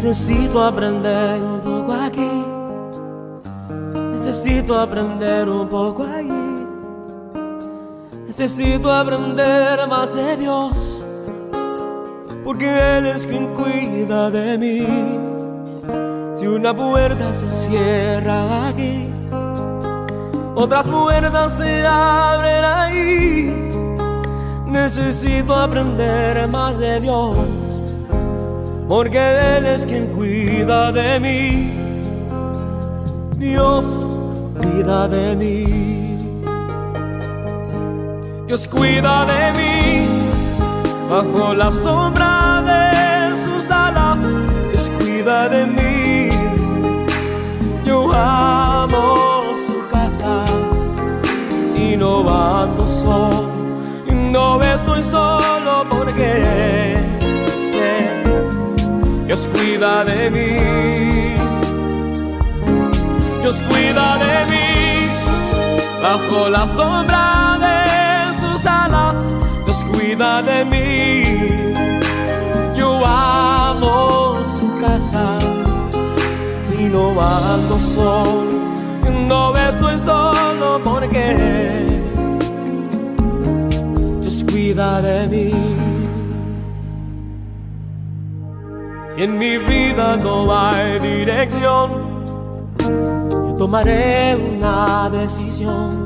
Necesito aprender un poco aquí, necesito aprender un poco allí, necesito aprender más de Dios, porque Él es quien cuida de mí. Si una puerta se cierra aquí, otras puertas se abren ahí. Necesito aprender más de Dios, porque Él es quien cuida de mí. Dios cuida de mí. Dios cuida de mí bajo la sombra de sus alas. Dios cuida de mí. Yo amo su casa y no ando solo, y no estoy solo porque sé Dios cuida de mí. Dios cuida de mí bajo la sombra de sus alas. Dios cuida de mí. Yo amo su casa y no ando solo, no estoy solo porque Dios cuida de mí. Si en mi vida no hay dirección, yo tomaré una decisión.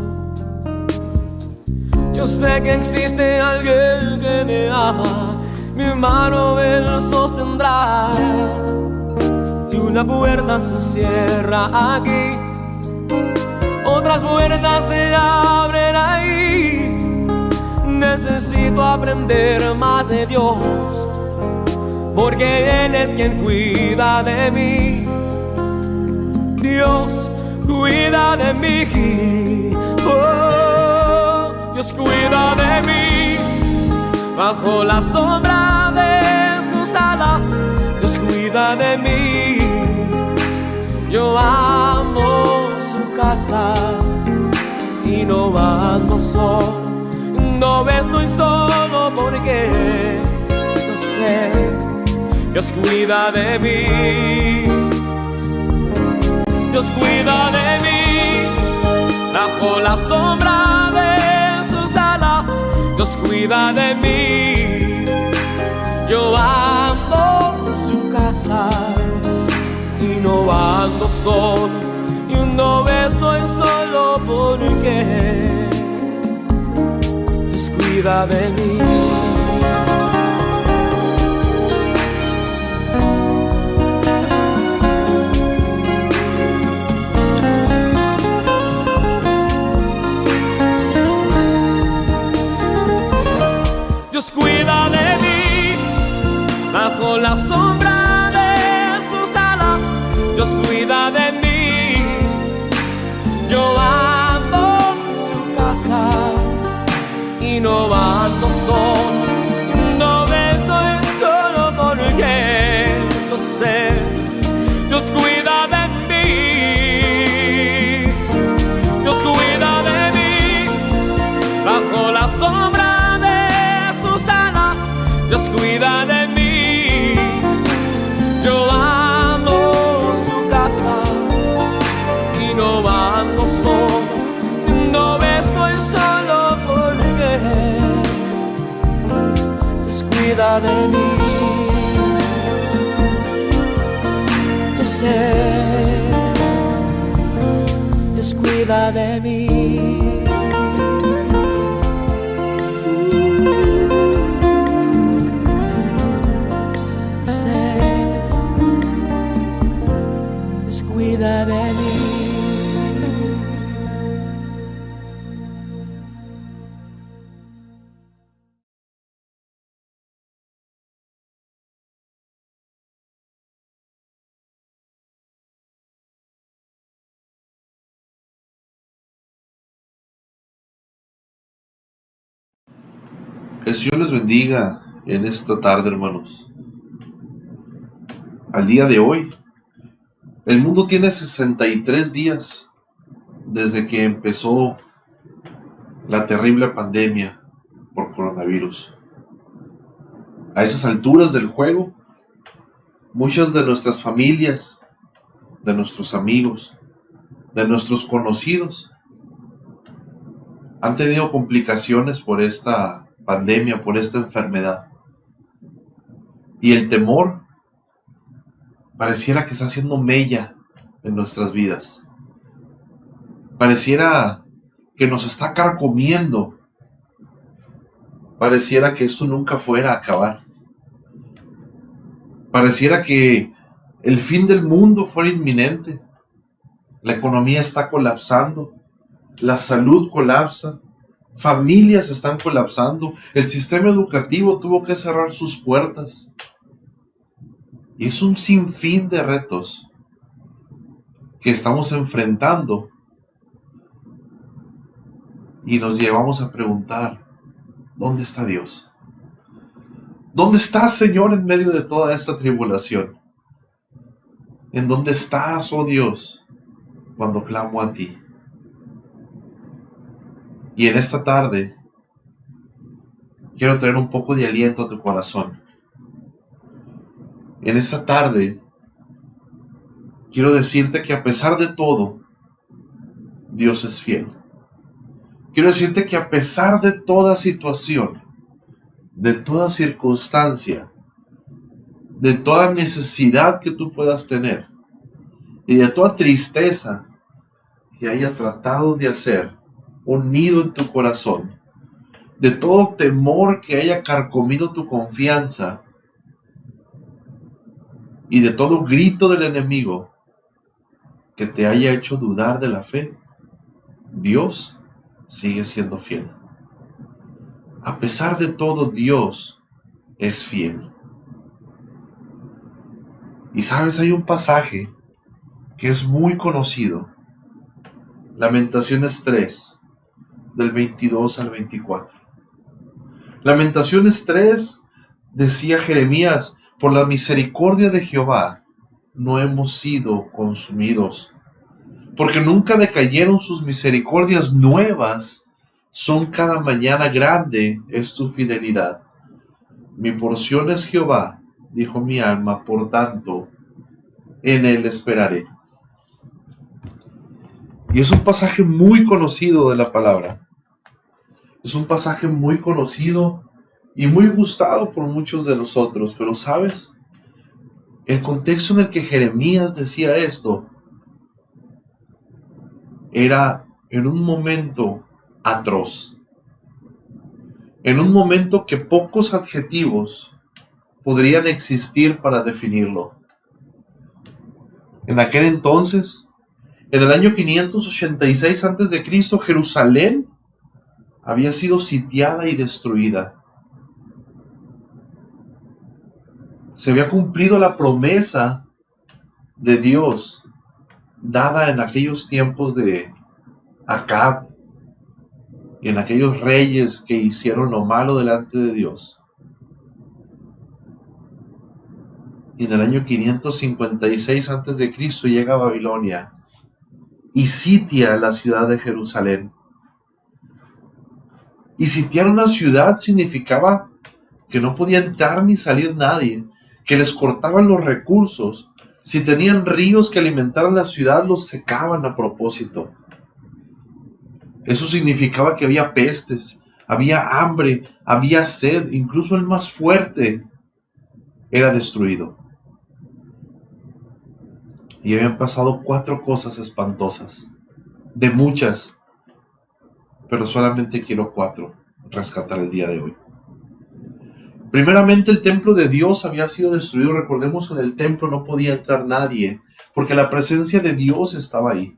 Yo sé que existe alguien que me ama, mi mano Él sostendrá. Si una puerta se cierra aquí, otras puertas se abren ahí. Necesito aprender más de Dios, porque Él es quien cuida de mí. Dios cuida de mí. Oh, Dios cuida de mí bajo la sombra de sus alas. Dios cuida de mí. Yo amo su casa y no ando solo, no estoy solo porque yo sé Dios cuida de mí. Dios cuida de mí bajo la sombra de sus alas. Dios cuida de mí. Yo amo su casa y no ando solo, y no estoy solo porque Dios cuida de mí. Dios cuida de mí bajo la sombra de sus alas. Dios cuida de mí. Yo amo su casa y no ando solo, no estoy solo porque yo sé Dios cuida de mí. Dios cuida de mí bajo la sombra. Dios cuida de mí. Yo amo su casa y no ando solo, no estoy solo porque Dios cuida de mí. Yo sé Dios cuida de mí. Cuida de mí. El Señor les bendiga en esta tarde, hermanos. Al día de hoy, el mundo tiene 63 días desde que empezó la terrible pandemia por coronavirus. A esas alturas del juego, Muchas de nuestras familias, de nuestros amigos, de nuestros conocidos, han tenido complicaciones por esta pandemia, por esta enfermedad. Y el temor pareciera que está haciendo mella en nuestras vidas. Pareciera que nos está carcomiendo. Pareciera que esto nunca fuera a acabar. Pareciera que el fin del mundo fuera inminente. La economía está colapsando. La salud colapsa. Familias están colapsando. El sistema educativo tuvo que cerrar sus puertas. Y es un sinfín de retos que estamos enfrentando. Y nos llevamos a preguntar, ¿dónde está Dios? ¿Dónde estás, Señor, en medio de toda esta tribulación? ¿En dónde estás, oh Dios, cuando clamo a ti? Y en esta tarde, quiero traer un poco de aliento a tu corazón. En esta tarde, quiero decirte que a pesar de todo, Dios es fiel. Quiero decirte que a pesar de toda situación, de toda circunstancia, de toda necesidad que tú puedas tener y de toda tristeza que haya tratado de hacer un nido en tu corazón, de todo temor que haya carcomido tu confianza y de todo grito del enemigo que te haya hecho dudar de la fe, Dios sigue siendo fiel. A pesar de todo, Dios es fiel. Y sabes, hay un pasaje que es muy conocido. Lamentaciones 3, del 22 al 24. Lamentaciones 3 decía Jeremías, por la misericordia de Jehová no hemos sido consumidos, porque nunca decayeron sus misericordias nuevas, son cada mañana grande es tu fidelidad. Mi porción es Jehová, dijo mi alma, por tanto, en él esperaré. Y es un pasaje muy conocido de la palabra. Es un pasaje muy conocido y muy gustado por muchos de nosotros, pero ¿sabes? El contexto en el que Jeremías decía esto era en un momento atroz, en un momento que pocos adjetivos podrían existir para definirlo. En aquel entonces, en el año 586 a.C., Jerusalén había sido sitiada y destruida. Se había cumplido la promesa de Dios dada en aquellos tiempos de Acab y en aquellos reyes que hicieron lo malo delante de Dios. Y en el año 556 a.C. llega a Babilonia y sitia la ciudad de Jerusalén. Y sitiar una ciudad significaba que no podía entrar ni salir nadie, que les cortaban los recursos. Si tenían ríos que alimentaran la ciudad, los secaban a propósito. Eso significaba que había pestes, había hambre, había sed, incluso el más fuerte era destruido. Y habían pasado 4 cosas espantosas, de muchas, pero solamente quiero 4 rescatar el día de hoy. Primeramente, el templo de Dios había sido destruido. Recordemos que en el templo no podía entrar nadie, porque la presencia de Dios estaba ahí.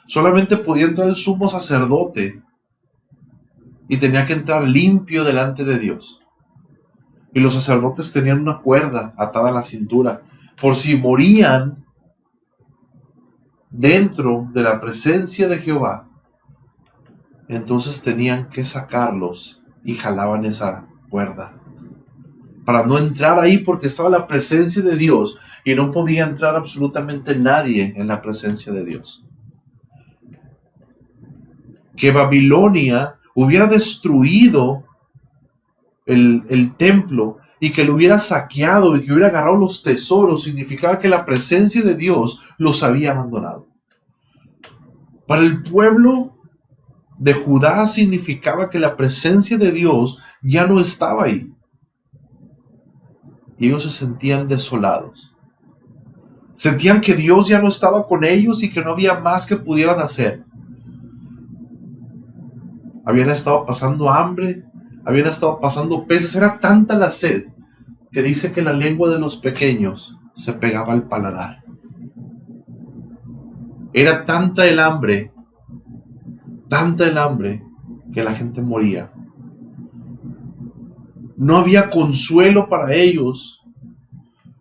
Solamente podía entrar el sumo sacerdote, y tenía que entrar limpio delante de Dios. Y los sacerdotes tenían una cuerda atada a la cintura, por si morían dentro de la presencia de Jehová, entonces tenían que sacarlos y jalaban esa cuerda para no entrar ahí, porque estaba la presencia de Dios y no podía entrar absolutamente nadie en la presencia de Dios. Que Babilonia hubiera destruido el templo y que lo hubiera saqueado y que hubiera agarrado los tesoros, significaba que la presencia de Dios los había abandonado. Para el pueblo de Judá significaba que la presencia de Dios ya no estaba ahí. Y ellos se sentían desolados. Sentían que Dios ya no estaba con ellos y que no había más que pudieran hacer. Habían estado pasando hambre, habían estado pasando peces. Era tanta la sed que dice que la lengua de los pequeños se pegaba al paladar. Era tanta el hambre que la gente moría. No había consuelo para ellos.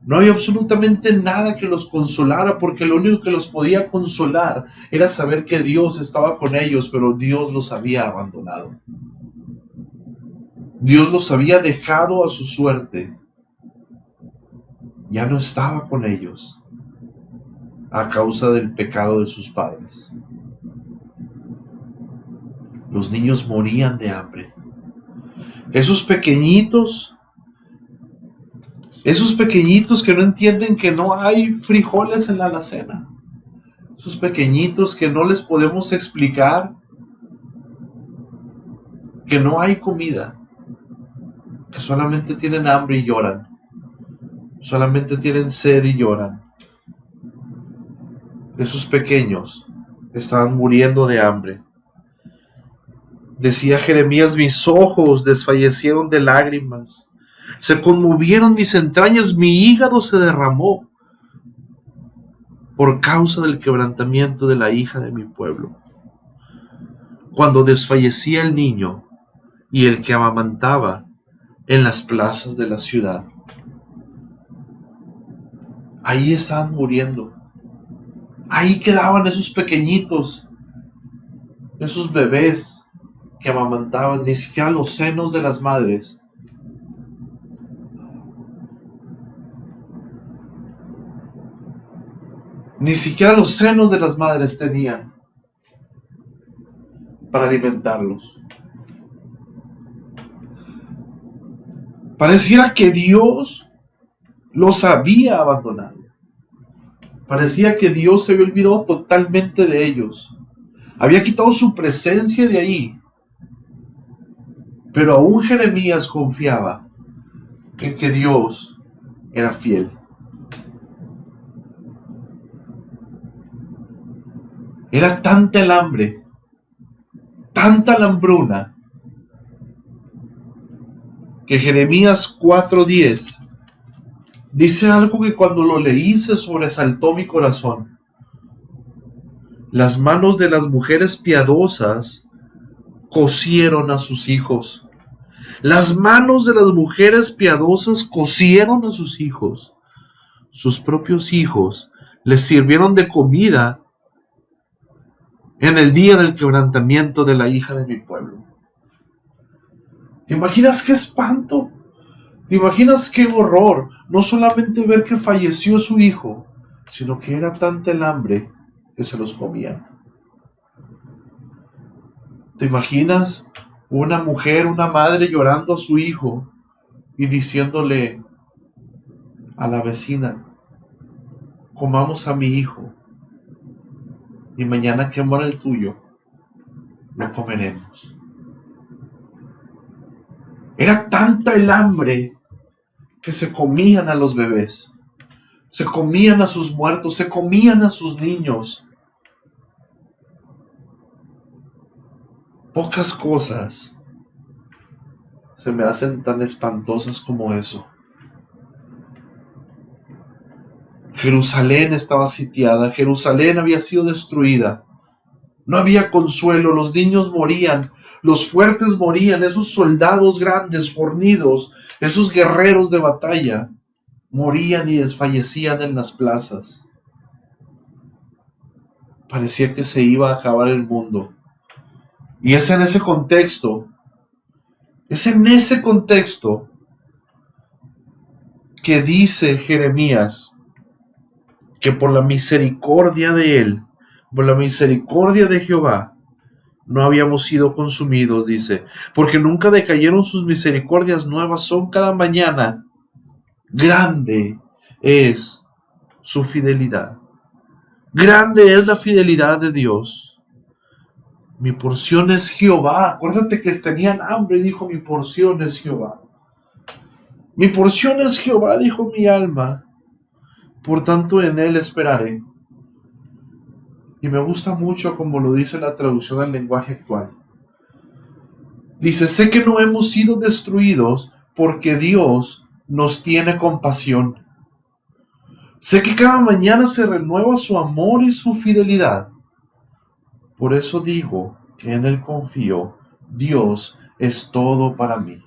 No había absolutamente nada que los consolara, porque lo único que los podía consolar era saber que Dios estaba con ellos, pero Dios los había abandonado. Dios los había dejado a su suerte. Ya no estaba con ellos a causa del pecado de sus padres. Los niños morían de hambre. Esos pequeñitos que no entienden que no hay frijoles en la alacena. Esos pequeñitos que no les podemos explicar que no hay comida. Que solamente tienen hambre y lloran. Solamente tienen sed y lloran. Esos pequeños estaban muriendo de hambre. Decía Jeremías: mis ojos desfallecieron de lágrimas, se conmovieron mis entrañas, mi hígado se derramó por causa del quebrantamiento de la hija de mi pueblo. Cuando desfallecía el niño y el que amamantaba en las plazas de la ciudad, ahí estaban muriendo. Ahí quedaban esos pequeñitos, esos bebés que amamantaban. Ni siquiera los senos de las madres tenían para alimentarlos. Pareciera que Dios los había abandonado. Parecía que Dios se había olvidado totalmente de ellos. Había quitado su presencia de ahí. Pero aún Jeremías confiaba en que Dios era fiel. Era tanta el hambre, tanta la hambruna, que Jeremías 4:10 dice algo que cuando lo leí se sobresaltó mi corazón. Las manos de las mujeres piadosas cosieron a sus hijos. Las manos de las mujeres piadosas cosieron a sus hijos. Sus propios hijos les sirvieron de comida en el día del quebrantamiento de la hija de mi pueblo. ¿Te imaginas qué espanto? ¿Te imaginas qué horror? No solamente ver que falleció su hijo, sino que era tanta el hambre que se los comían. ¿Te imaginas una mujer, una madre llorando a su hijo y diciéndole a la vecina: comamos a mi hijo y mañana que muera el tuyo, lo comeremos? Era tanta el hambre que se comían a los bebés, se comían a sus muertos, se comían a sus niños. Pocas cosas se me hacen tan espantosas como eso. Jerusalén estaba sitiada, Jerusalén había sido destruida. No había consuelo, los niños morían, los fuertes morían, esos soldados grandes, fornidos, esos guerreros de batalla, morían y desfallecían en las plazas. Parecía que se iba a acabar el mundo. Y es en ese contexto que dice Jeremías que por la misericordia de él, por la misericordia de Jehová, no habíamos sido consumidos, dice, porque nunca decayeron sus misericordias, nuevas son cada mañana. Grande es su fidelidad. Grande es la fidelidad de Dios. Mi porción es Jehová. Acuérdate que tenían hambre y dijo, mi porción es Jehová. Mi porción es Jehová, dijo mi alma. Por tanto en él esperaré. Y me gusta mucho como lo dice la traducción al lenguaje actual. Dice, sé que no hemos sido destruidos porque Dios nos tiene compasión. Sé que cada mañana se renueva su amor y su fidelidad. Por eso digo que en él confío. Dios es todo para mí.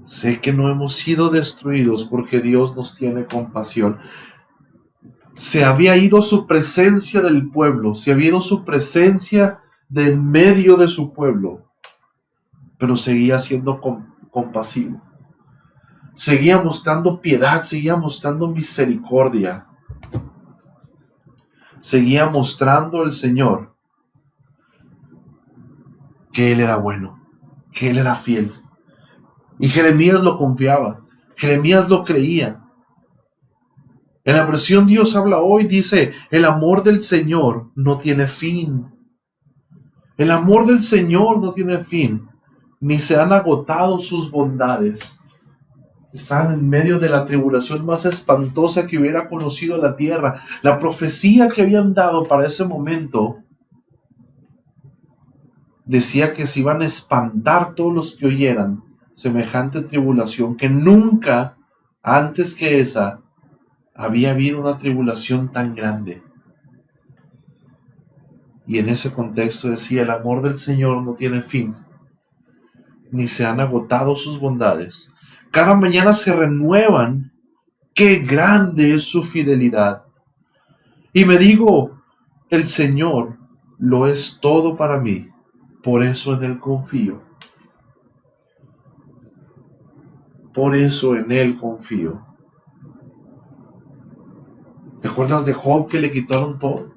Sé que no hemos sido destruidos porque Dios nos tiene compasión. Se había ido su presencia del pueblo, se había ido su presencia de en medio de su pueblo, pero seguía siendo compasivo. Seguía mostrando piedad, seguía mostrando misericordia. Seguía mostrando el Señor que Él era bueno, que Él era fiel. Y Jeremías lo confiaba, Jeremías lo creía. En la versión Dios habla hoy dice, el amor del Señor no tiene fin. El amor del Señor no tiene fin, ni se han agotado sus bondades. Están en medio de la tribulación más espantosa que hubiera conocido la tierra. La profecía que habían dado para ese momento decía que se iban a espantar todos los que oyeran semejante tribulación, que nunca antes que esa había habido una tribulación tan grande. Y en ese contexto decía, el amor del Señor no tiene fin, ni se han agotado sus bondades. Cada mañana se renuevan. ¡Qué grande es su fidelidad! Y me digo, el Señor lo es todo para mí, por eso en Él confío. Por eso en Él confío. ¿Te acuerdas de Job que le quitaron todo?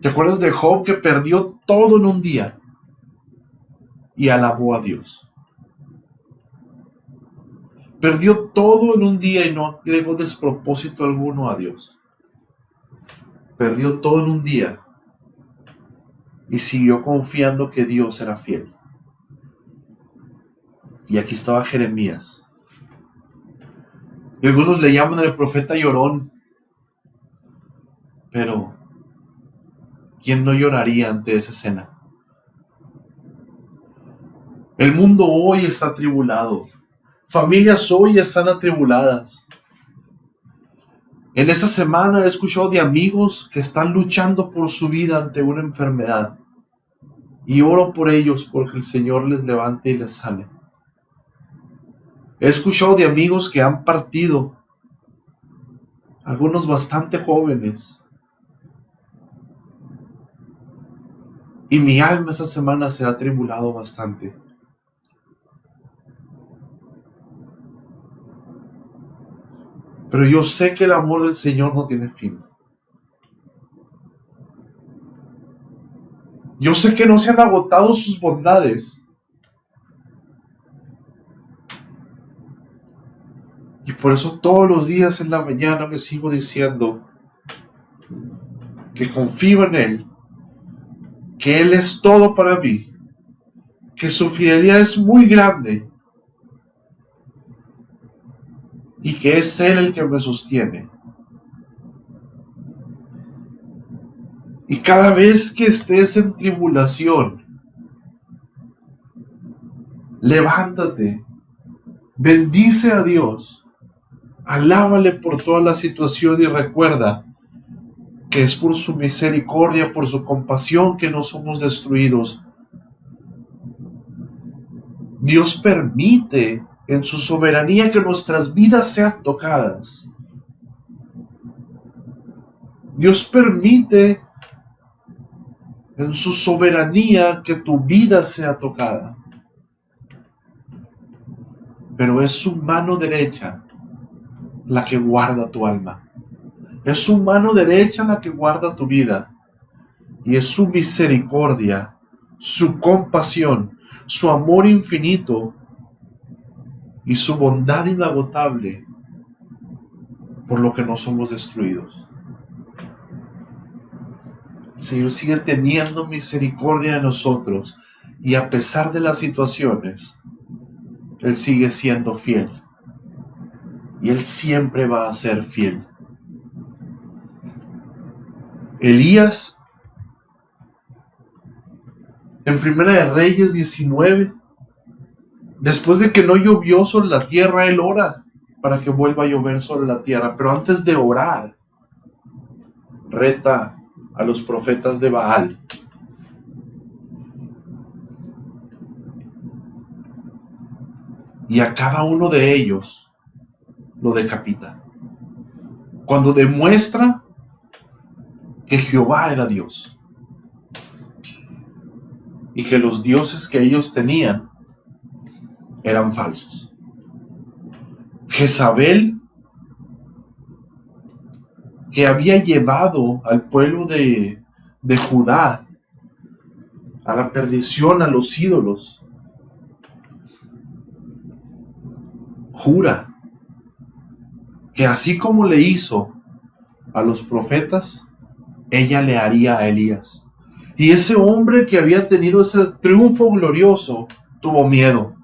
¿Te acuerdas de Job que perdió todo en un día y alabó a Dios? Perdió todo en un día y no agregó despropósito alguno a Dios. Perdió todo en un día y siguió confiando que Dios era fiel. Y aquí estaba Jeremías. Y algunos le llaman el profeta llorón. Pero, ¿quién no lloraría ante esa escena? El mundo hoy está atribulado. Familias hoy están atribuladas. En esa semana he escuchado de amigos que están luchando por su vida ante una enfermedad. Y oro por ellos porque el Señor les levante y les sane. He escuchado de amigos que han partido, algunos bastante jóvenes. Y mi alma esta semana se ha atribulado bastante. Pero yo sé que el amor del Señor no tiene fin. Yo sé que no se han agotado sus bondades. Y por eso todos los días en la mañana me sigo diciendo que confío en Él, que Él es todo para mí, que su fidelidad es muy grande y que es Él el que me sostiene. Y cada vez que estés en tribulación, levántate, bendice a Dios, alábale por toda la situación y recuerda que es por su misericordia, por su compasión que no somos destruidos. Dios permite en su soberanía que nuestras vidas sean tocadas. Dios permite en su soberanía que tu vida sea tocada. Pero es su mano derecha la que guarda tu alma. Es su mano derecha la que guarda tu vida. Y es su misericordia, su compasión, su amor infinito y su bondad inagotable, por lo que no somos destruidos. El Señor sigue teniendo misericordia de nosotros, y a pesar de las situaciones, Él sigue siendo fiel. Y Él siempre va a ser fiel. Elías, en Primera de Reyes 19, después de que no llovió sobre la tierra, Él ora para que vuelva a llover sobre la tierra. Pero antes de orar, reta a los profetas de Baal. Y a cada uno de ellos lo decapita. Cuando demuestra que Jehová era Dios y que los dioses que ellos tenían eran falsos. Jezabel, que había llevado al pueblo de Judá a la perdición, a los ídolos, jura que así como le hizo a los profetas, ella le haría a Elías. Y ese hombre que había tenido ese triunfo glorioso tuvo miedo.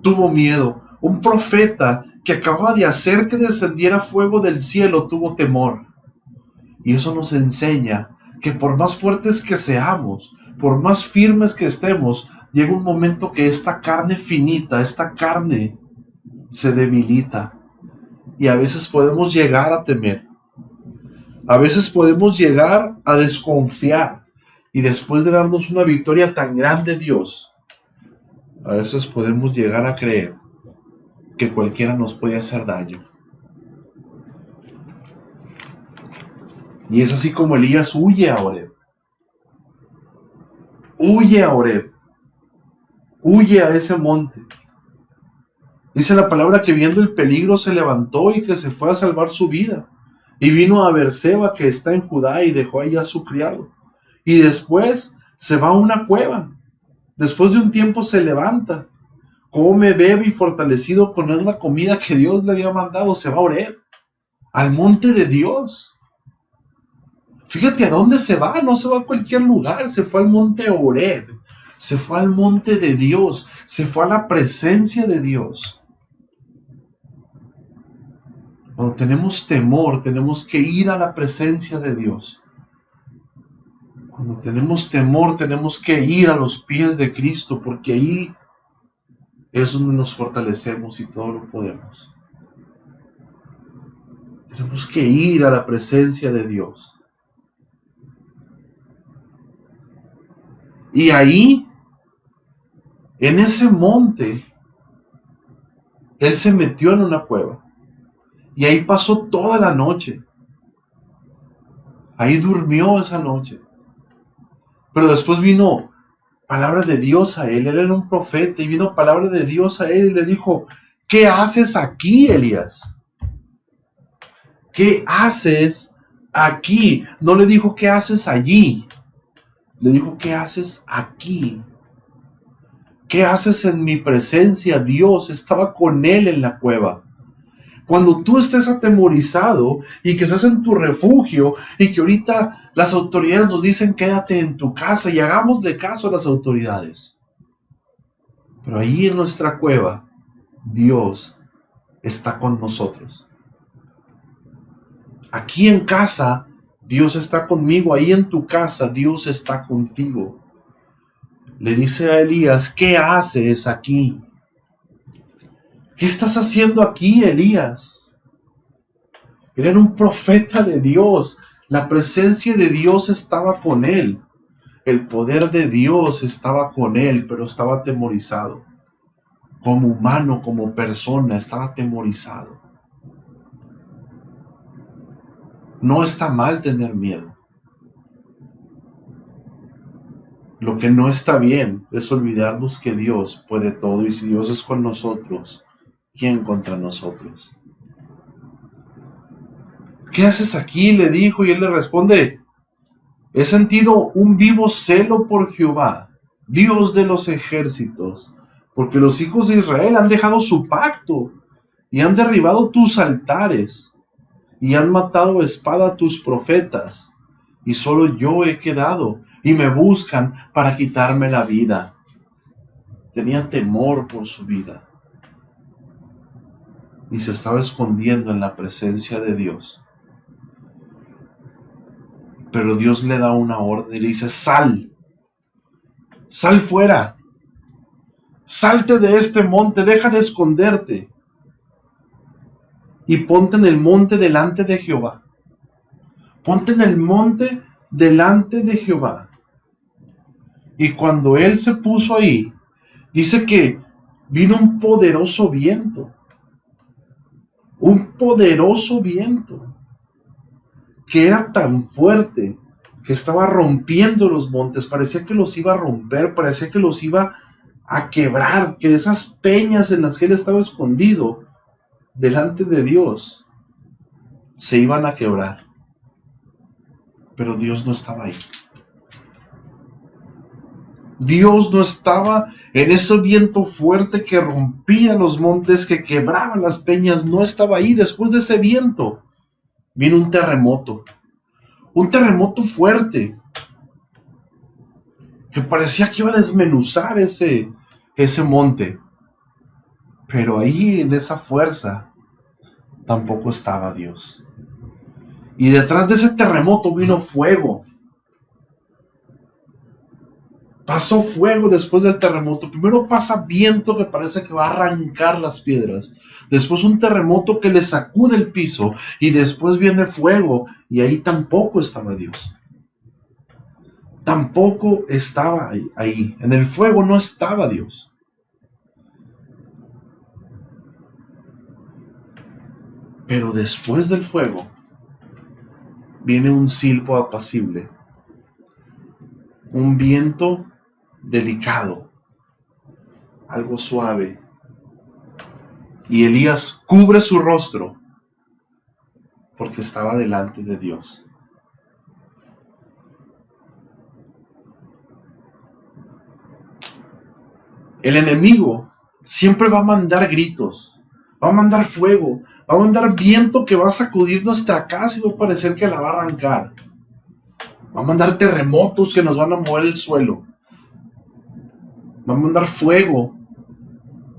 Tuvo miedo. Un profeta que acababa de hacer que descendiera fuego del cielo tuvo temor. Y eso nos enseña que por más fuertes que seamos, por más firmes que estemos, llega un momento que esta carne finita, esta carne se debilita. Y a veces podemos llegar a temer. A veces podemos llegar a desconfiar. Y después de darnos una victoria tan grande Dios, a veces podemos llegar a creer que cualquiera nos puede hacer daño. Y es así como Elías huye a Oreb. Huye a Oreb. Huye a ese monte. Dice la palabra que viendo el peligro se levantó y que se fue a salvar su vida. Y vino a Beerseba, que está en Judá, y dejó allá a su criado. Y después se va a una cueva. Después de un tiempo se levanta, come, bebe y fortalecido con la comida que Dios le había mandado, se va a Oreb, al monte de Dios. Fíjate a dónde se va, no se va a cualquier lugar, se fue al monte Oreb, se fue al monte de Dios, se fue a la presencia de Dios. Cuando tenemos temor, tenemos que ir a la presencia de Dios. Cuando tenemos temor, tenemos que ir a los pies de Cristo, porque ahí es donde nos fortalecemos y todo lo podemos. Tenemos que ir a la presencia de Dios. Y ahí, en ese monte, Él se metió en una cueva. Y ahí pasó toda la noche. Ahí durmió esa noche. Pero después vino palabra de Dios a él. Él era un profeta y vino palabra de Dios a él y le dijo: ¿qué haces aquí, Elías? ¿Qué haces aquí? No le dijo: ¿qué haces allí? Le dijo: ¿qué haces aquí? ¿Qué haces en mi presencia? Dios estaba con él en la cueva. Cuando tú estés atemorizado y que estás en tu refugio y que ahorita las autoridades nos dicen quédate en tu casa, y hagámosle caso a las autoridades. Pero ahí en nuestra cueva, Dios está con nosotros. Aquí en casa, Dios está conmigo. Ahí en tu casa, Dios está contigo. Le dice a Elías: ¿qué haces aquí? ¿Qué estás haciendo aquí, Elías? Él era un profeta de Dios. La presencia de Dios estaba con él. El poder de Dios estaba con él, pero estaba atemorizado. Como humano, como persona, estaba atemorizado. No está mal tener miedo. Lo que no está bien es olvidarnos que Dios puede todo, y si Dios es con nosotros, ¿quién contra nosotros? ¿Qué haces aquí?, le dijo, y él le responde: he sentido un vivo celo por Jehová, Dios de los ejércitos, porque los hijos de Israel han dejado su pacto y han derribado tus altares y han matado a espada a tus profetas, y solo yo he quedado y me buscan para quitarme la vida. Tenía temor por su vida y se estaba escondiendo en la presencia de Dios. Pero Dios le da una orden y le dice: sal fuera, salte de este monte, deja de esconderte y ponte en el monte delante de Jehová. Ponte en el monte delante de Jehová. Y cuando él se puso ahí, dice que vino un poderoso viento que era tan fuerte que estaba rompiendo los montes. Parecía que los iba a romper, parecía que los iba a quebrar, que esas peñas en las que él estaba escondido delante de Dios se iban a quebrar. Pero Dios no estaba ahí. Dios no estaba en ese viento fuerte que rompía los montes, que quebraba las peñas. No estaba ahí. Después de ese viento vino un terremoto fuerte, que parecía que iba a desmenuzar ese monte. Pero ahí, en esa fuerza, tampoco estaba Dios. Y detrás de ese terremoto vino fuego. Pasó fuego después del terremoto. Primero pasa viento que parece que va a arrancar las piedras. Después un terremoto que le sacude el piso. Y después viene fuego. Y ahí tampoco estaba Dios. Tampoco estaba ahí. En el fuego no estaba Dios. Pero después del fuego viene un silbo apacible. Un viento delicado, algo suave. Y Elías cubre su rostro porque estaba delante de Dios. El enemigo siempre va a mandar gritos, va a mandar fuego, va a mandar viento que va a sacudir nuestra casa y va a parecer que la va a arrancar. Va a mandar terremotos que nos van a mover el suelo. Va a mandar fuego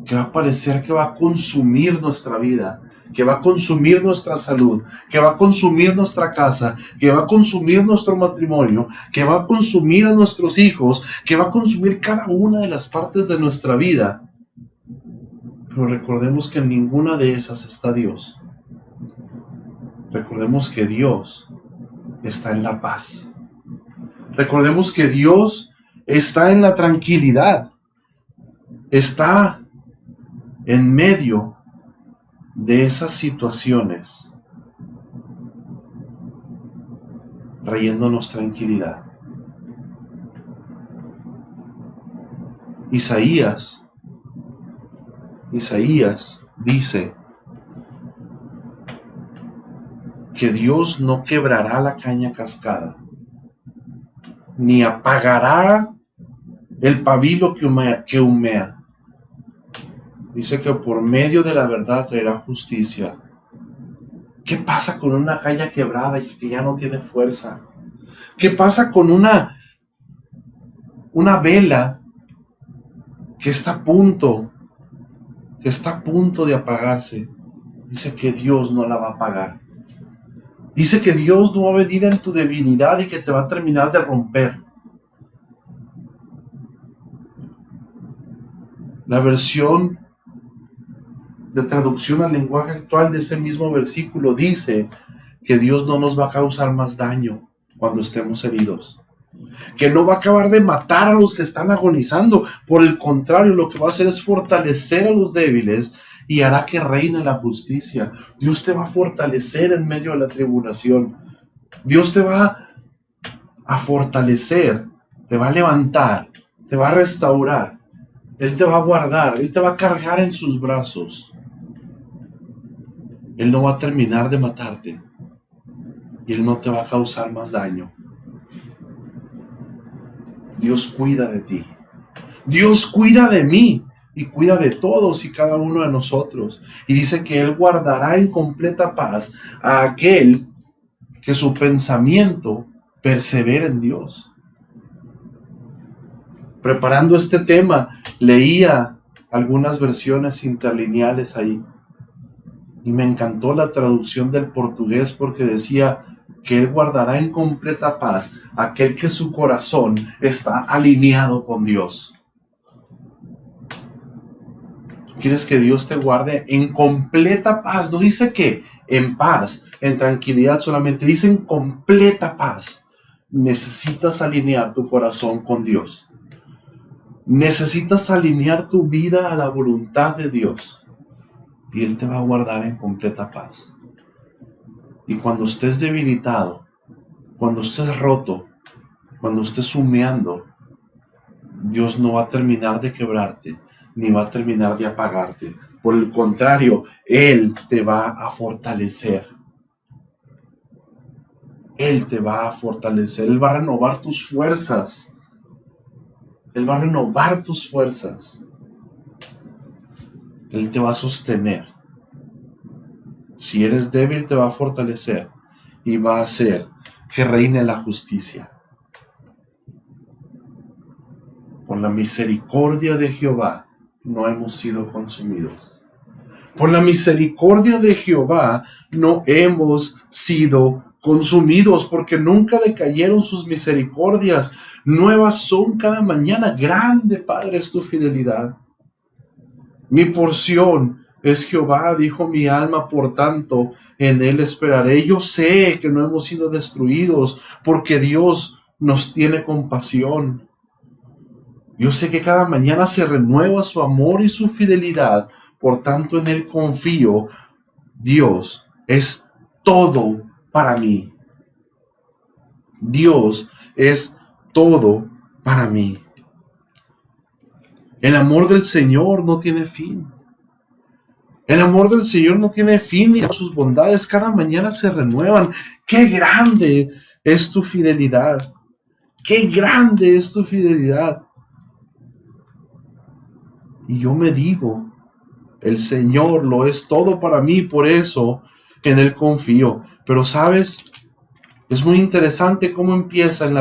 que va a parecer que va a consumir nuestra vida, que va a consumir nuestra salud, que va a consumir nuestra casa, que va a consumir nuestro matrimonio, que va a consumir a nuestros hijos, que va a consumir cada una de las partes de nuestra vida. Pero recordemos que en ninguna de esas está Dios. Recordemos que Dios está en la paz. Recordemos que Dios está en la tranquilidad. Está en medio de esas situaciones, trayéndonos tranquilidad. Isaías dice que Dios no quebrará la caña cascada, ni apagará el pabilo que humea. Dice que por medio de la verdad traerá justicia. ¿Qué pasa con una caña quebrada y que ya no tiene fuerza? ¿Qué pasa con una vela que está a punto de apagarse? Dice que Dios no la va a apagar. Dice que Dios no va a venir en tu debilidad y que te va a terminar de romper. La versión de traducción al lenguaje actual de ese mismo versículo dice que Dios no nos va a causar más daño cuando estemos heridos, que no va a acabar de matar a los que están agonizando. Por el contrario, lo que va a hacer es fortalecer a los débiles y hará que reine la justicia. Dios te va a fortalecer en medio de la tribulación. Dios te va a fortalecer, te va a levantar, te va a restaurar. Él te va a guardar, Él te va a cargar en sus brazos. Él no va a terminar de matarte y Él no te va a causar más daño. Dios cuida de ti. Dios cuida de mí. y cuida de todos y cada uno de nosotros. Y dice que Él guardará en completa paz a aquel que su pensamiento persevera en Dios. Preparando este tema, leía algunas versiones interlineales ahí. Y me encantó la traducción del portugués porque decía que Él guardará en completa paz a aquel que su corazón está alineado con Dios. ¿Quieres que Dios te guarde en completa paz? No dice que en paz, en tranquilidad solamente, dice en completa paz. Necesitas alinear tu corazón con Dios. Necesitas alinear tu vida a la voluntad de Dios. Y Él te va a guardar en completa paz. Y cuando estés debilitado, cuando estés roto, cuando estés humeando, Dios no va a terminar de quebrarte, ni va a terminar de apagarte. Por el contrario, Él te va a fortalecer. Él te va a fortalecer. Él va a renovar tus fuerzas. Él va a renovar tus fuerzas. Él te va a sostener. Si eres débil, te va a fortalecer y va a hacer que reine la justicia. Por la misericordia de Jehová no hemos sido consumidos. Por la misericordia de Jehová no hemos sido consumidos, porque nunca decayeron sus misericordias. Nuevas son cada mañana. Grande, Padre, es tu fidelidad. Mi porción es Jehová, dijo mi alma, por tanto, en Él esperaré. Yo sé que no hemos sido destruidos, porque Dios nos tiene compasión. Yo sé que cada mañana se renueva su amor y su fidelidad, por tanto en Él confío. Dios es todo para mí. Dios es todo para mí. El amor del Señor no tiene fin. El amor del Señor no tiene fin y sus bondades cada mañana se renuevan. ¡Qué grande es tu fidelidad! ¡Qué grande es tu fidelidad! Y yo me digo, el Señor lo es todo para mí, por eso en Él confío. Pero ¿sabes? Es muy interesante cómo empieza en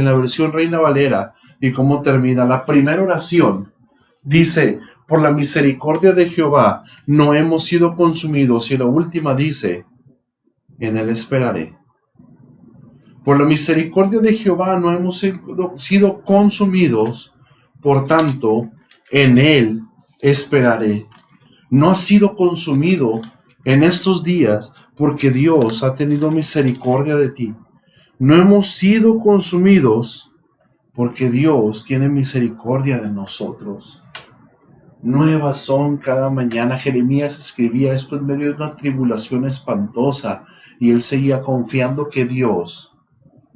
la versión Reina Valera y cómo termina. La primera oración dice, por la misericordia de Jehová no hemos sido consumidos. Y la última dice, en Él esperaré. Por la misericordia de Jehová no hemos sido consumidos, por tanto, en Él esperaré. No has sido consumido en estos días porque Dios ha tenido misericordia de ti. No hemos sido consumidos porque Dios tiene misericordia de nosotros. Nuevas son cada mañana. Jeremías escribía esto en medio de una tribulación espantosa y él seguía confiando que Dios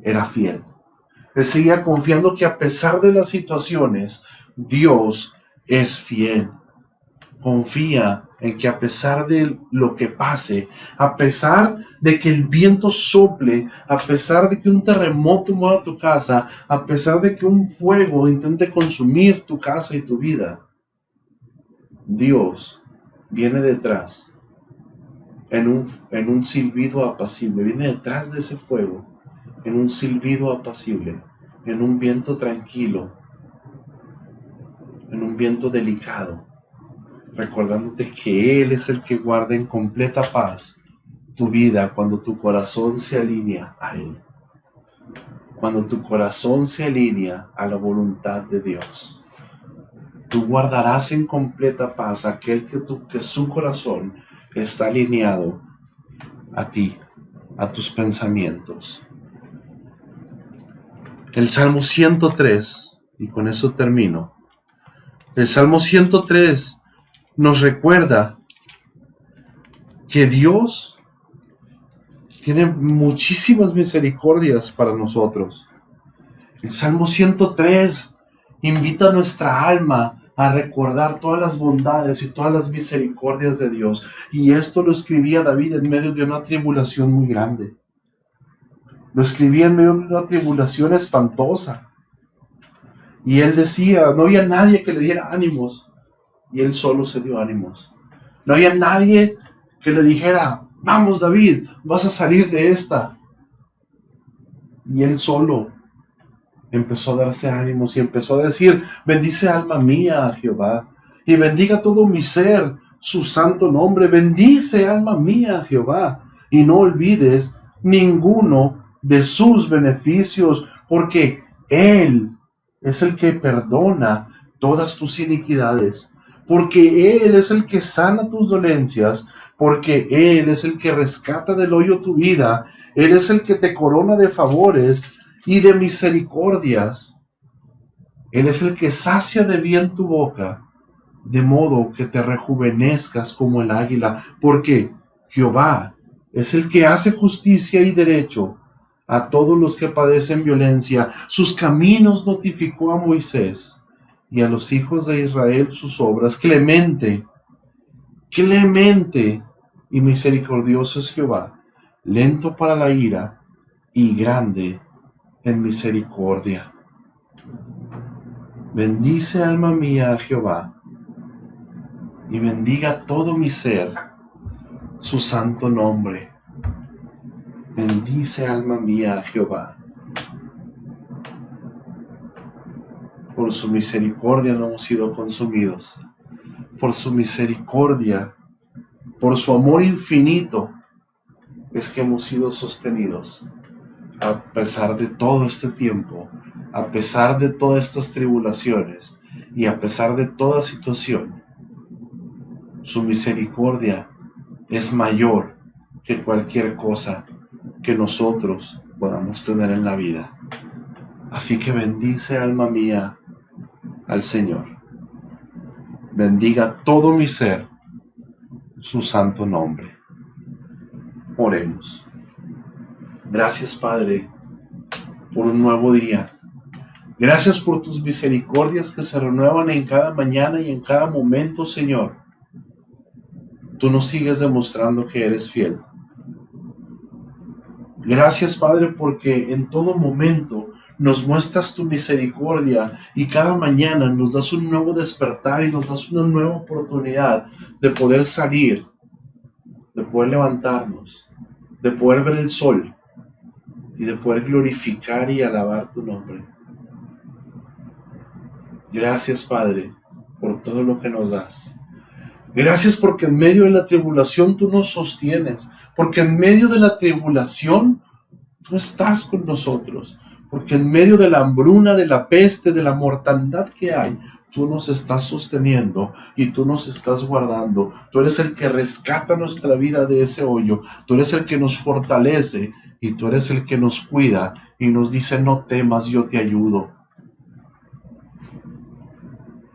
era fiel. Él seguía confiando que a pesar de las situaciones, Dios es fiel. Confía en que a pesar de lo que pase, a pesar de que el viento sople, a pesar de que un terremoto mueva tu casa, a pesar de que un fuego intente consumir tu casa y tu vida, Dios viene detrás en un silbido apacible, viene detrás de ese fuego, en un silbido apacible, en un viento tranquilo, en un viento delicado, recordándote que Él es el que guarda en completa paz tu vida cuando tu corazón se alinea a Él. Cuando tu corazón se alinea a la voluntad de Dios. Tú guardarás en completa paz a aquel que su corazón está alineado a ti, a tus pensamientos. El Salmo 103, y con eso termino. El Salmo 103 nos recuerda que Dios tiene muchísimas misericordias para nosotros. El Salmo 103 invita a nuestra alma a recordar todas las bondades y todas las misericordias de Dios. Y esto lo escribía David en medio de una tribulación muy grande. Lo escribía en medio de una tribulación espantosa. Y él decía, no había nadie que le diera ánimos. y él solo se dio ánimos. No había nadie que le dijera, vamos David, vas a salir de esta. Y él solo empezó a darse ánimos y empezó a decir, bendice alma mía a Jehová, y bendiga todo mi ser su santo nombre. Bendice alma mía a Jehová, y no olvides ninguno de sus beneficios, porque Él es el que perdona todas tus iniquidades, porque Él es el que sana tus dolencias, porque Él es el que rescata del hoyo tu vida, Él es el que te corona de favores y de misericordias. Él es el que sacia de bien tu boca, de modo que te rejuvenezcas como el águila, porque Jehová es el que hace justicia y derecho a todos los que padecen violencia. Sus caminos notificó a Moisés, y a los hijos de Israel sus obras. Clemente y misericordioso es Jehová, lento para la ira y grande en misericordia. Bendice alma mía a Jehová, y bendiga todo mi ser su santo nombre. Bendice alma mía a Jehová. Por su misericordia no hemos sido consumidos. Por su misericordia, por su amor infinito, es que hemos sido sostenidos. A pesar de todo este tiempo, a pesar de todas estas tribulaciones y a pesar de toda situación, su misericordia es mayor que cualquier cosa que nosotros podamos tener en la vida. Así que bendice alma mía al Señor. Bendiga todo mi ser su santo nombre. Oremos. Gracias, Padre, por un nuevo día. Gracias por tus misericordias que se renuevan en cada mañana y en cada momento, Señor. Tú nos sigues demostrando que eres fiel. Gracias, Padre, porque en todo momento nos muestras tu misericordia y cada mañana nos das un nuevo despertar y nos das una nueva oportunidad de poder salir, de poder levantarnos, de poder ver el sol y de poder glorificar y alabar tu nombre. Gracias, Padre, por todo lo que nos das. Gracias porque en medio de la tribulación tú nos sostienes, porque en medio de la tribulación tú estás con nosotros, porque en medio de la hambruna, de la peste, de la mortandad que hay, tú nos estás sosteniendo y tú nos estás guardando. Tú eres el que rescata nuestra vida de ese hoyo, tú eres el que nos fortalece y tú eres el que nos cuida y nos dice, no temas, yo te ayudo.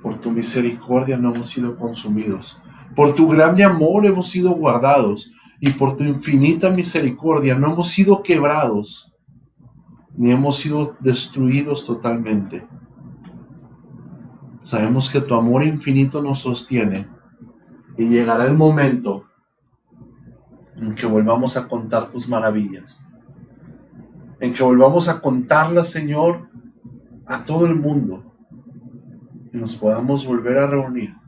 Por tu misericordia no hemos sido consumidos. Por tu grande amor hemos sido guardados. Y por tu infinita misericordia no hemos sido quebrados, ni hemos sido destruidos totalmente. Sabemos que tu amor infinito nos sostiene. Y llegará el momento en que volvamos a contar tus maravillas. En que volvamos a contarlas, Señor, a todo el mundo. Y nos podamos volver a reunir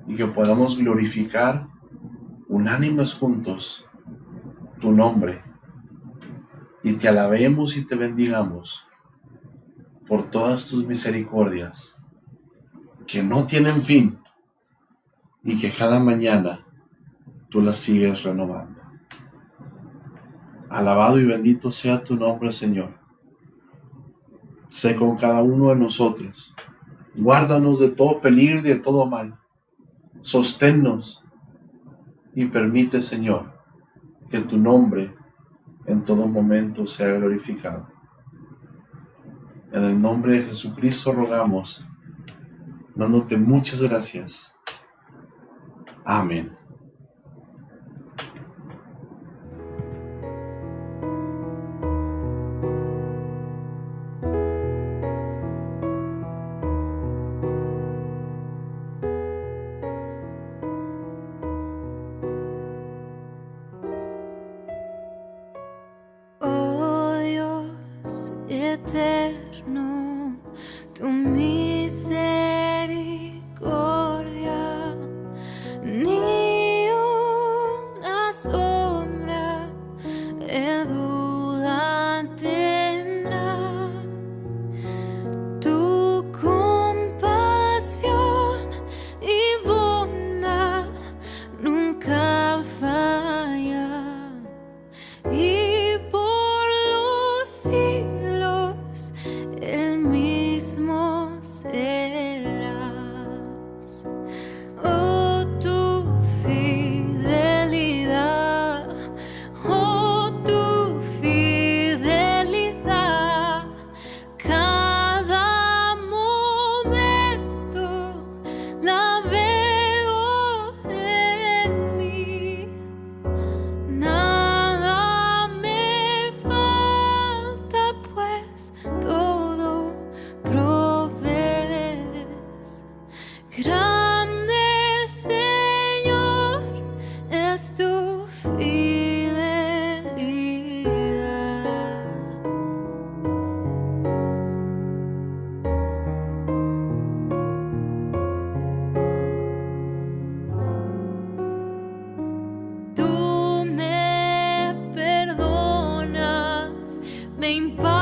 y que podamos glorificar unánimes juntos tu nombre y te alabemos y te bendigamos por todas tus misericordias que no tienen fin y que cada mañana tú las sigues renovando. Alabado y bendito sea tu nombre, Señor. Sé con cada uno de nosotros. Guárdanos de todo peligro y de todo mal. Sosténnos y permite, Señor, que tu nombre en todo momento sea glorificado. En el nombre de Jesucristo rogamos, dándote muchas gracias. Amén. Eterno, tu misericordia me importa